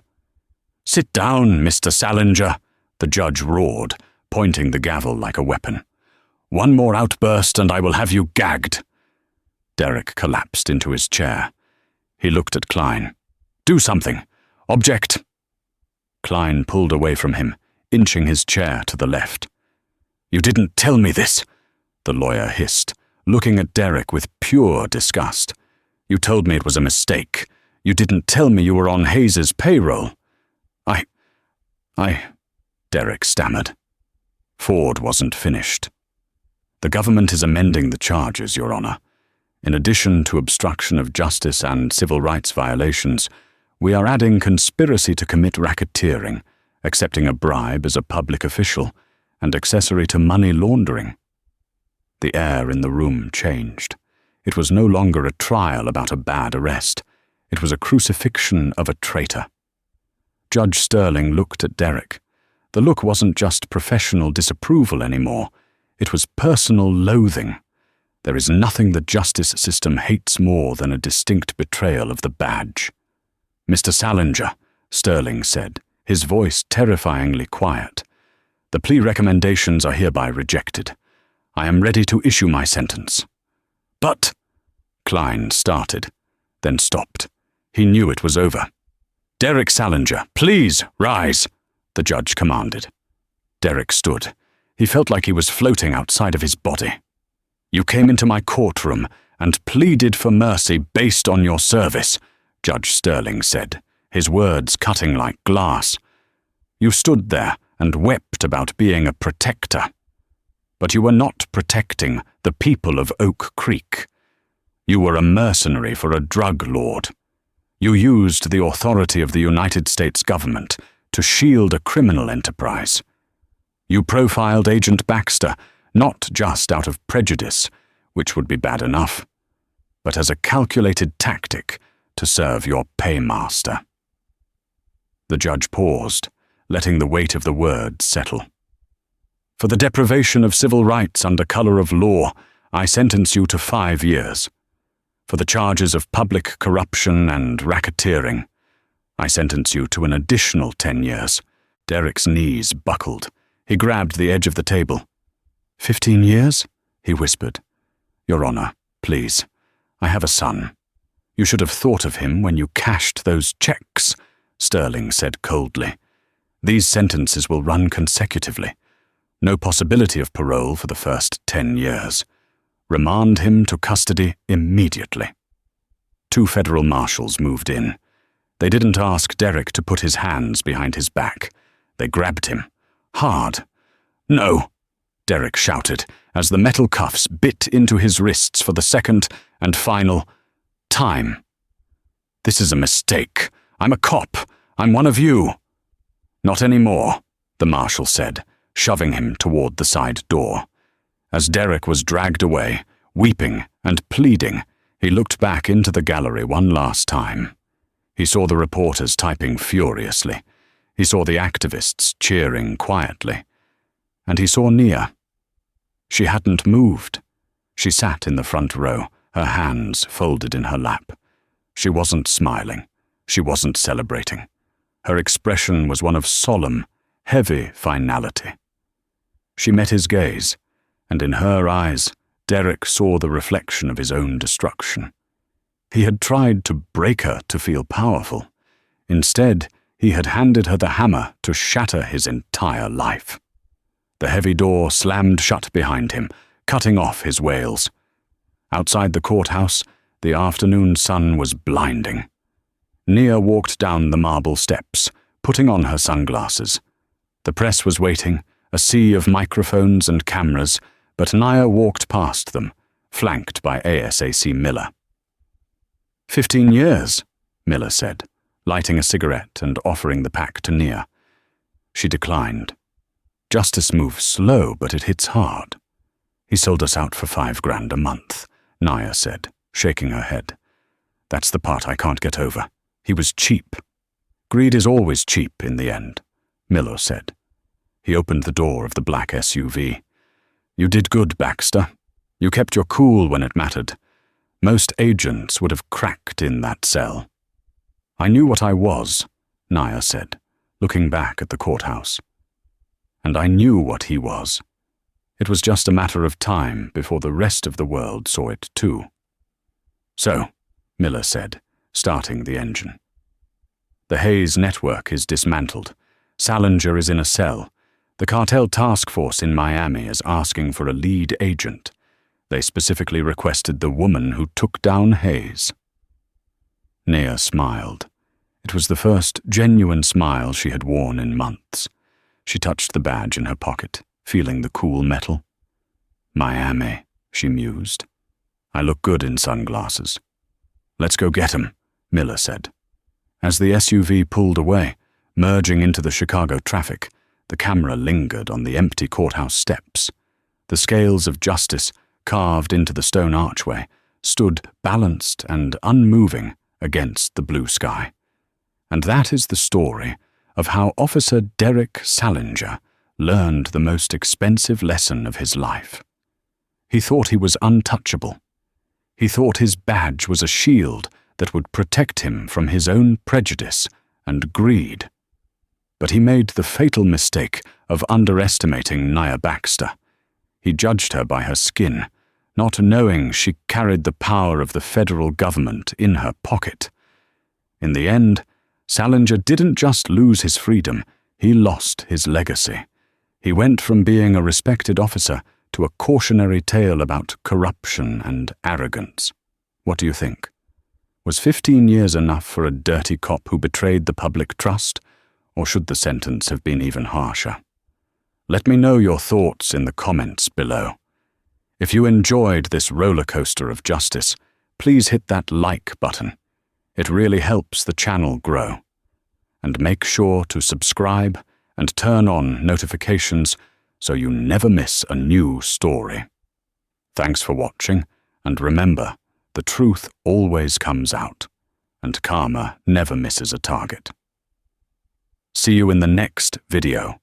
"Sit down, Mr. Salinger," the judge roared, pointing the gavel like a weapon. "One more outburst and I will have you gagged." Derek collapsed into his chair. He looked at Klein. "Do something. Object." Klein pulled away from him, inching his chair to the left. "You didn't tell me this," the lawyer hissed, looking at Derek with pure disgust. "You told me it was a mistake. You didn't tell me you were on Hayes's payroll." I, Derek stammered. Ford wasn't finished. "The government is amending the charges, Your Honor. In addition to obstruction of justice and civil rights violations, we are adding conspiracy to commit racketeering, accepting a bribe as a public official, and accessory to money laundering." The air in the room changed. It was no longer a trial about a bad arrest. It was a crucifixion of a traitor. Judge Sterling looked at Derek. The look wasn't just professional disapproval anymore. It was personal loathing. There is nothing the justice system hates more than a distinct betrayal of the badge. "Mr. Salinger," Sterling said, his voice terrifyingly quiet, "the plea recommendations are hereby rejected. I am ready to issue my sentence." "But," Klein started, then stopped. He knew it was over. "Derek Salinger, please rise," the judge commanded. Derek stood. He felt like he was floating outside of his body. "You came into my courtroom and pleaded for mercy based on your service," Judge Sterling said, his words cutting like glass. "You stood there and wept about being a protector. But you were not protecting the people of Oak Creek. You were a mercenary for a drug lord. You used the authority of the United States government to shield a criminal enterprise. You profiled Agent Baxter, not just out of prejudice, which would be bad enough, but as a calculated tactic to serve your paymaster." The judge paused, letting the weight of the words settle. "For the deprivation of civil rights under color of law, I sentence you to 5 years. For the charges of public corruption and racketeering, I sentence you to an additional 10 years. Derek's knees buckled. He grabbed the edge of the table. 15 years? he whispered. "Your Honor, please. I have a son. You should have thought of him when you cashed those checks," Sterling said coldly. "These sentences will run consecutively. No possibility of parole for the first 10 years. Remand him to custody immediately." 2 federal marshals moved in. They didn't ask Derek to put his hands behind his back. They grabbed him. Hard. "No!" Derek shouted as the metal cuffs bit into his wrists for the second and final time. "This is a mistake. I'm a cop. I'm one of you." "Not anymore," the marshal said, shoving him toward the side door. As Derek was dragged away, weeping and pleading, he looked back into the gallery one last time. He saw the reporters typing furiously. He saw the activists cheering quietly. And he saw Nia. She hadn't moved. She sat in the front row, her hands folded in her lap. She wasn't smiling. She wasn't celebrating. Her expression was one of solemn, heavy finality. She met his gaze, and in her eyes, Derek saw the reflection of his own destruction. He had tried to break her to feel powerful. Instead, he had handed her the hammer to shatter his entire life. The heavy door slammed shut behind him, cutting off his wails. Outside the courthouse, the afternoon sun was blinding. Nia walked down the marble steps, putting on her sunglasses. The press was waiting, a sea of microphones and cameras, but Nia walked past them, flanked by ASAC Miller. 15 years, Miller said, lighting a cigarette and offering the pack to Nia. She declined. "Justice moves slow, but it hits hard." "He sold us out for $5,000 a month," Nia said, shaking her head. "That's the part I can't get over. He was cheap." "Greed is always cheap in the end," Miller said. He opened the door of the black SUV. "You did good, Baxter. You kept your cool when it mattered. Most agents would have cracked in that cell." "I knew what I was," Nia said, looking back at the courthouse. "And I knew what he was. It was just a matter of time before the rest of the world saw it too." "So," Miller said, starting the engine. "The Hayes network is dismantled. Salinger is in a cell. The cartel task force in Miami is asking for a lead agent. They specifically requested the woman who took down Hayes." Nia smiled. It was the first genuine smile she had worn in months. She touched the badge in her pocket, feeling the cool metal. "Miami," she mused. "I look good in sunglasses." "Let's go get him," Miller said. As the SUV pulled away, merging into the Chicago traffic, the camera lingered on the empty courthouse steps. The scales of justice, carved into the stone archway, stood balanced and unmoving against the blue sky. And that is the story of how Officer Derek Salinger learned the most expensive lesson of his life. He thought he was untouchable. He thought his badge was a shield that would protect him from his own prejudice and greed. But he made the fatal mistake of underestimating Nia Baxter. He judged her by her skin, not knowing she carried the power of the federal government in her pocket. In the end, Salinger didn't just lose his freedom, he lost his legacy. He went from being a respected officer to a cautionary tale about corruption and arrogance. What do you think? Was 15 years enough for a dirty cop who betrayed the public trust, or should the sentence have been even harsher? Let me know your thoughts in the comments below. If you enjoyed this roller coaster of justice, please hit that like button. It really helps the channel grow. And make sure to subscribe and turn on notifications so you never miss a new story. Thanks for watching, and remember, the truth always comes out, and karma never misses a target. See you in the next video.